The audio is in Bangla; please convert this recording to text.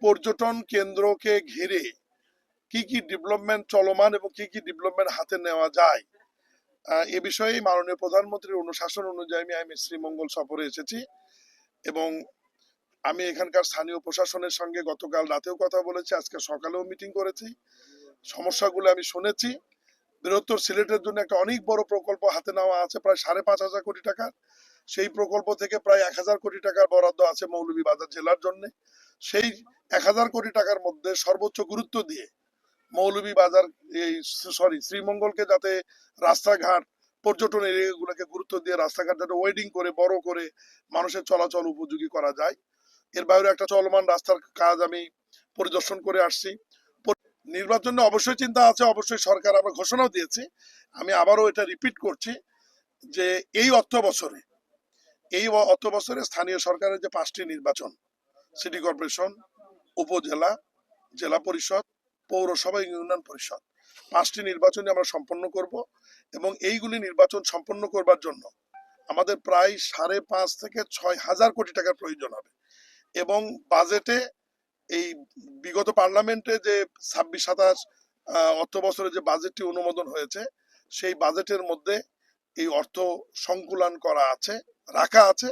পর্যটন কেন্দ্রকে ঘিরে কি কি ডেভেলপমেন্ট চলমান এবং কি কি ডেভেলপমেন্ট হাতে নেওয়া যায়, এ বিষয়ে মাননীয় প্রধানমন্ত্রীর অনুশাসন অনুযায়ী আমি শ্রীমঙ্গল সফরে এসেছি এবং আমি এখানকার স্থানীয় প্রশাসনের সঙ্গে গতকাল রাতেও কথা বলেছি, আজকে সকালেও মিটিং করেছি, সমস্যাগুলো আমি শুনেছি। বৃহত্তর সিলেটের জন্য একটা অনেক বড় প্রকল্প হাতে নেওয়া আছে প্রায় 5,500 কোটি টাকার। সেই প্রকল্প থেকে প্রায় 1,000 কোটি টাকার বরাদ্দ আছে মৌলভীবাজার জেলার জন্য। সেই 1,000 কোটি টাকার মধ্যে সর্বোচ্চ গুরুত্ব দিয়ে মৌলভীবাজার এই শ্রীমঙ্গলকে যাতে রাস্তাঘাট পর্যটন এরিয়াগুলোকে গুরুত্ব দিয়ে রাস্তাঘাট যাতে ওয়েডিং করে বড় করে মানুষের চলাচল উপযোগী করা যায়, এর বাইরে একটা চলমান রাস্তার কাজ আমি পরিদর্শন করে আসছি। নির্বাচন অবশ্যই চিন্তা আছে, অবশ্যই সরকার আমরা ঘোষণাও দিয়েছি, আমি আবারও এটা রিপিট করছি যে এই অর্থ বছরে স্থানীয় সরকারের যে 5টি নির্বাচন, সিটি কর্পোরেশন, উপজেলা, জেলা পরিষদ, পৌরসভা, ইউনিয়ন পরিষদ, 5টি নির্বাচনে আমরা সম্পন্ন করব এবং এইগুলি নির্বাচন সম্পন্ন করবার জন্য আমাদের প্রায় 5.5 থেকে 6,000 কোটি টাকার প্রয়োজন হবে এবং বাজেটে এই বিগত পার্লামেন্টে যে 26-27 অর্থ বছরে যে বাজেটটি অনুমোদন হয়েছে সেই বাজেটের মধ্যে এই অর্থ সংকুলান করা আছে, রাখা আছে